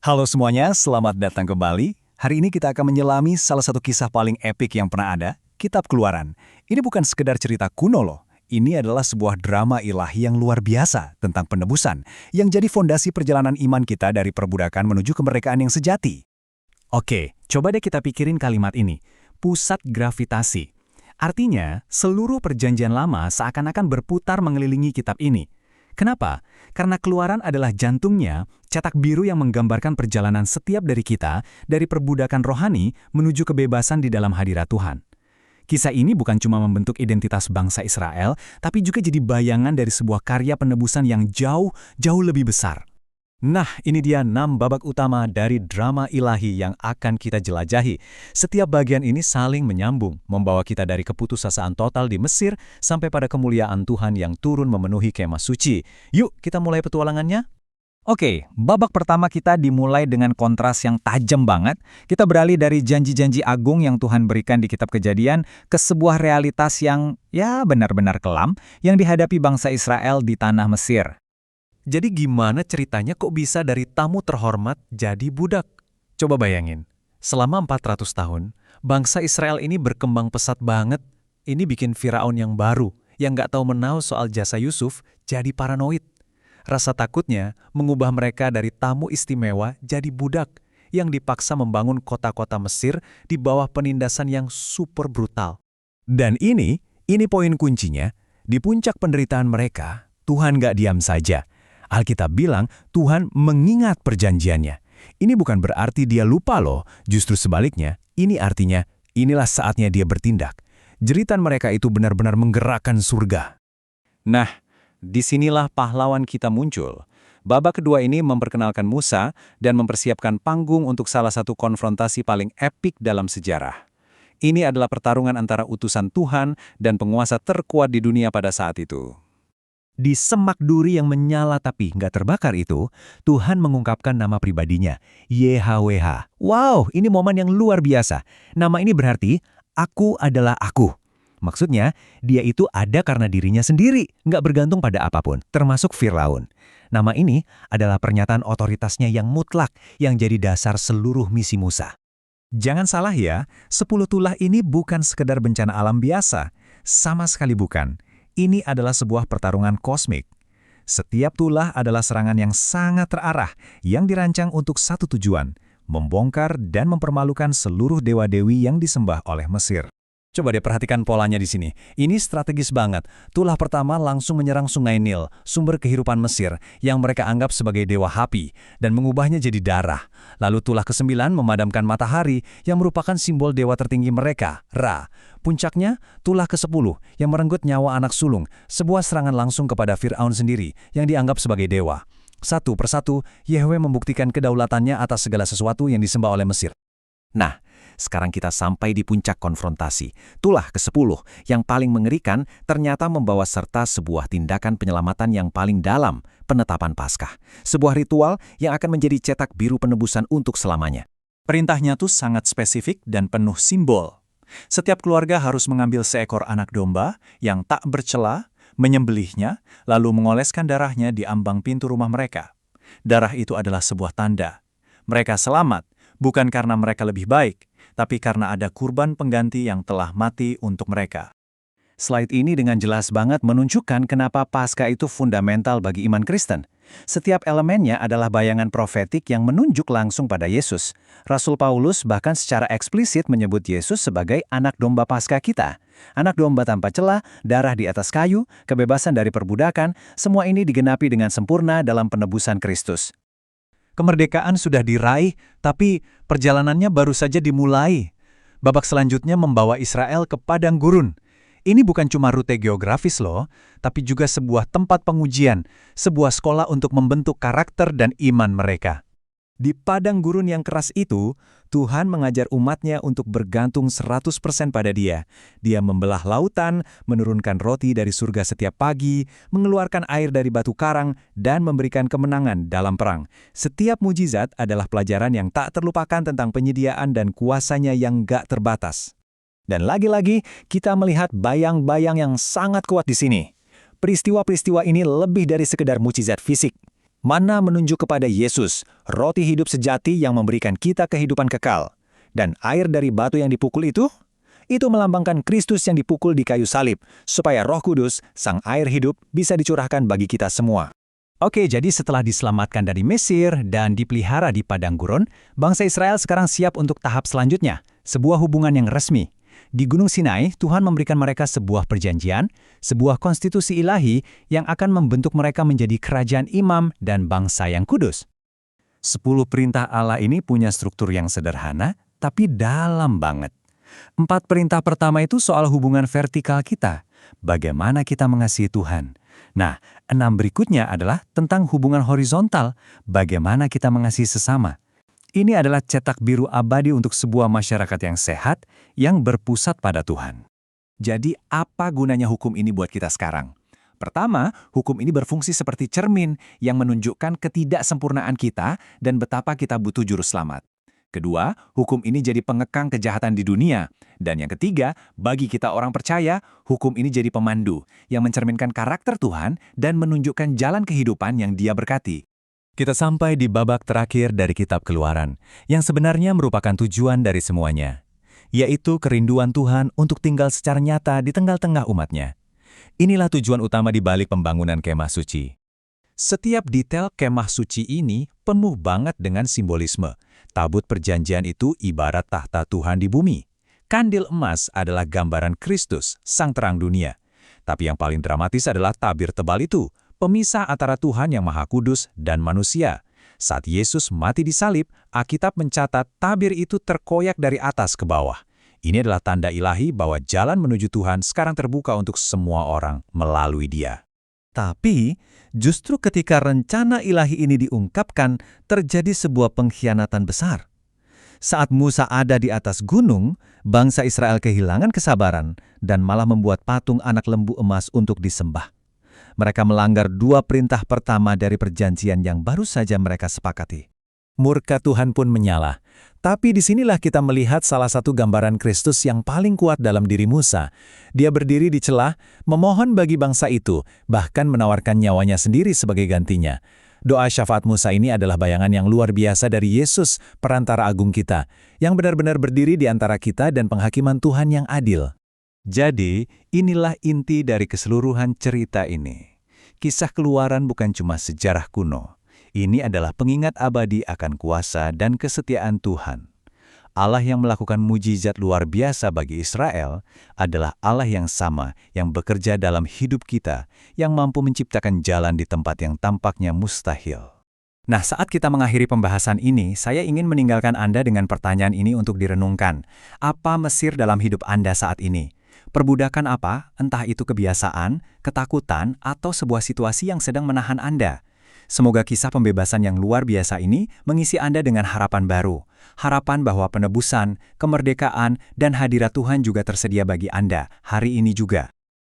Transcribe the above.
Halo semuanya, selamat datang kembali. Hari ini kita akan menyelami salah satu kisah paling epik yang pernah ada, Kitab Keluaran. Ini bukan sekedar cerita kuno loh. Ini adalah sebuah drama ilahi yang luar biasa tentang penebusan, yang jadi fondasi perjalanan iman kita dari perbudakan menuju kemerdekaan yang sejati. Oke, coba deh kita pikirin kalimat ini. Pusat gravitasi. Artinya, seluruh perjanjian lama seakan-akan berputar mengelilingi kitab ini. Kenapa? Karena Keluaran adalah jantungnya, cetak biru yang menggambarkan perjalanan setiap dari kita dari perbudakan rohani menuju kebebasan di dalam hadirat Tuhan. Kisah ini bukan cuma membentuk identitas bangsa Israel, tapi juga jadi bayangan dari sebuah karya penebusan yang jauh lebih besar. Nah, ini dia 6 babak utama dari drama ilahi yang akan kita jelajahi. Setiap bagian ini saling menyambung, membawa kita dari keputusasaan total di Mesir sampai pada kemuliaan Tuhan yang turun memenuhi kemah suci. Yuk, kita mulai petualangannya. Oke, babak pertama kita dimulai dengan kontras yang tajam banget. Kita beralih dari janji-janji agung yang Tuhan berikan di kitab Kejadian ke sebuah realitas yang benar-benar kelam yang dihadapi bangsa Israel di tanah Mesir. Jadi gimana ceritanya kok bisa dari tamu terhormat jadi budak? Coba bayangin, selama 400 tahun, bangsa Israel ini berkembang pesat banget. Ini bikin Firaun yang baru, yang nggak tahu menau soal jasa Yusuf, jadi paranoid. Rasa takutnya mengubah mereka dari tamu istimewa jadi budak, yang dipaksa membangun kota-kota Mesir di bawah penindasan yang super brutal. Dan ini poin kuncinya, di puncak penderitaan mereka, Tuhan nggak diam saja. Alkitab bilang Tuhan mengingat perjanjiannya. Ini bukan berarti dia lupa loh, justru sebaliknya, ini artinya inilah saatnya dia bertindak. Jeritan mereka itu benar-benar menggerakkan surga. Nah, disinilah pahlawan kita muncul. Babak kedua ini memperkenalkan Musa dan mempersiapkan panggung untuk salah satu konfrontasi paling epik dalam sejarah. Ini adalah pertarungan antara utusan Tuhan dan penguasa terkuat di dunia pada saat itu. Di semak duri yang menyala tapi nggak terbakar itu, Tuhan mengungkapkan nama pribadinya, YHWH. Wow, ini momen yang luar biasa. Nama ini berarti, aku adalah aku. Maksudnya, dia itu ada karena dirinya sendiri, nggak bergantung pada apapun, termasuk Firaun. Nama ini adalah pernyataan otoritasnya yang mutlak, yang jadi dasar seluruh misi Musa. Jangan salah ya, 10 tulah ini bukan sekedar bencana alam biasa. Sama sekali bukan. Ini adalah sebuah pertarungan kosmik. Setiap tulah adalah serangan yang sangat terarah, yang dirancang untuk satu tujuan, membongkar dan mempermalukan seluruh dewa-dewi yang disembah oleh Mesir. Coba deh perhatikan polanya di sini. Ini strategis banget. Tulah pertama langsung menyerang Sungai Nil, sumber kehidupan Mesir, yang mereka anggap sebagai dewa Hapi, dan mengubahnya jadi darah. Lalu tulah ke-9 memadamkan matahari, yang merupakan simbol dewa tertinggi mereka, Ra. Puncaknya, tulah ke-10 yang merenggut nyawa anak sulung, sebuah serangan langsung kepada Firaun sendiri, yang dianggap sebagai dewa. Satu persatu, Yahweh membuktikan kedaulatannya atas segala sesuatu yang disembah oleh Mesir. Nah, sekarang kita sampai di puncak konfrontasi. Tulah ke-10 yang paling mengerikan ternyata membawa serta sebuah tindakan penyelamatan yang paling dalam, penetapan Paskah. Sebuah ritual yang akan menjadi cetak biru penebusan untuk selamanya. Perintahnya tuh sangat spesifik dan penuh simbol. Setiap keluarga harus mengambil seekor anak domba yang tak bercela, menyembelihnya, lalu mengoleskan darahnya di ambang pintu rumah mereka. Darah itu adalah sebuah tanda. Mereka selamat, bukan karena mereka lebih baik, tapi karena ada kurban pengganti yang telah mati untuk mereka. Slide ini dengan jelas banget menunjukkan kenapa Paskah itu fundamental bagi iman Kristen. Setiap elemennya adalah bayangan profetik yang menunjuk langsung pada Yesus. Rasul Paulus bahkan secara eksplisit menyebut Yesus sebagai anak domba Paskah kita. Anak domba tanpa celah, darah di atas kayu, kebebasan dari perbudakan, semua ini digenapi dengan sempurna dalam penebusan Kristus. Kemerdekaan sudah diraih, tapi perjalanannya baru saja dimulai. Babak selanjutnya membawa Israel ke padang gurun. Ini bukan cuma rute geografis loh, tapi juga sebuah tempat pengujian, sebuah sekolah untuk membentuk karakter dan iman mereka. Di padang gurun yang keras itu, Tuhan mengajar umatnya untuk bergantung 100% pada Dia. Dia membelah lautan, menurunkan roti dari surga setiap pagi, mengeluarkan air dari batu karang, dan memberikan kemenangan dalam perang. Setiap mujizat adalah pelajaran yang tak terlupakan tentang penyediaan dan kuasanya yang gak terbatas. Dan lagi-lagi, kita melihat bayang-bayang yang sangat kuat di sini. Peristiwa-peristiwa ini lebih dari sekedar mujizat fisik. Mana menunjuk kepada Yesus, roti hidup sejati yang memberikan kita kehidupan kekal. Dan air dari batu yang dipukul itu melambangkan Kristus yang dipukul di kayu salib, supaya Roh Kudus, sang air hidup, bisa dicurahkan bagi kita semua. Oke, jadi setelah diselamatkan dari Mesir dan dipelihara di padang gurun, bangsa Israel sekarang siap untuk tahap selanjutnya, sebuah hubungan yang resmi. Di Gunung Sinai, Tuhan memberikan mereka sebuah perjanjian, sebuah konstitusi ilahi yang akan membentuk mereka menjadi kerajaan imam dan bangsa yang kudus. 10 perintah Allah ini punya struktur yang sederhana, tapi dalam banget. 4 perintah pertama itu soal hubungan vertikal kita, bagaimana kita mengasihi Tuhan. Nah, 6 berikutnya adalah tentang hubungan horizontal, bagaimana kita mengasihi sesama. Ini adalah cetak biru abadi untuk sebuah masyarakat yang sehat, yang berpusat pada Tuhan. Jadi, apa gunanya hukum ini buat kita sekarang? Pertama, hukum ini berfungsi seperti cermin yang menunjukkan ketidaksempurnaan kita dan betapa kita butuh juru selamat. Kedua, hukum ini jadi pengekang kejahatan di dunia. Dan yang ketiga, bagi kita orang percaya, hukum ini jadi pemandu yang mencerminkan karakter Tuhan dan menunjukkan jalan kehidupan yang Dia berkati. Kita sampai di babak terakhir dari kitab Keluaran, yang sebenarnya merupakan tujuan dari semuanya, yaitu kerinduan Tuhan untuk tinggal secara nyata di tengah-tengah umatnya. Inilah tujuan utama di balik pembangunan kemah suci. Setiap detail kemah suci ini penuh banget dengan simbolisme. Tabut perjanjian itu ibarat tahta Tuhan di bumi. Kandil emas adalah gambaran Kristus, sang terang dunia. Tapi yang paling dramatis adalah tabir tebal itu, pemisah antara Tuhan yang Maha Kudus dan manusia. Saat Yesus mati di salib, Alkitab mencatat tabir itu terkoyak dari atas ke bawah. Ini adalah tanda ilahi bahwa jalan menuju Tuhan sekarang terbuka untuk semua orang melalui Dia. Tapi, justru ketika rencana ilahi ini diungkapkan, terjadi sebuah pengkhianatan besar. Saat Musa ada di atas gunung, bangsa Israel kehilangan kesabaran dan malah membuat patung anak lembu emas untuk disembah. Mereka melanggar 2 perintah pertama dari perjanjian yang baru saja mereka sepakati. Murka Tuhan pun menyala. Tapi disinilah kita melihat salah satu gambaran Kristus yang paling kuat dalam diri Musa. Dia berdiri di celah, memohon bagi bangsa itu, bahkan menawarkan nyawanya sendiri sebagai gantinya. Doa syafaat Musa ini adalah bayangan yang luar biasa dari Yesus, perantara agung kita, yang benar-benar berdiri di antara kita dan penghakiman Tuhan yang adil. Jadi, inilah inti dari keseluruhan cerita ini. Kisah Keluaran bukan cuma sejarah kuno. Ini adalah pengingat abadi akan kuasa dan kesetiaan Tuhan. Allah yang melakukan mujizat luar biasa bagi Israel adalah Allah yang sama yang bekerja dalam hidup kita, yang mampu menciptakan jalan di tempat yang tampaknya mustahil. Nah, saat kita mengakhiri pembahasan ini, saya ingin meninggalkan Anda dengan pertanyaan ini untuk direnungkan. Apa Mesir dalam hidup Anda saat ini? Perbudakan apa, entah itu kebiasaan, ketakutan, atau sebuah situasi yang sedang menahan Anda? Semoga kisah pembebasan yang luar biasa ini mengisi Anda dengan harapan baru. Harapan bahwa penebusan, kemerdekaan, dan hadirat Tuhan juga tersedia bagi Anda hari ini juga.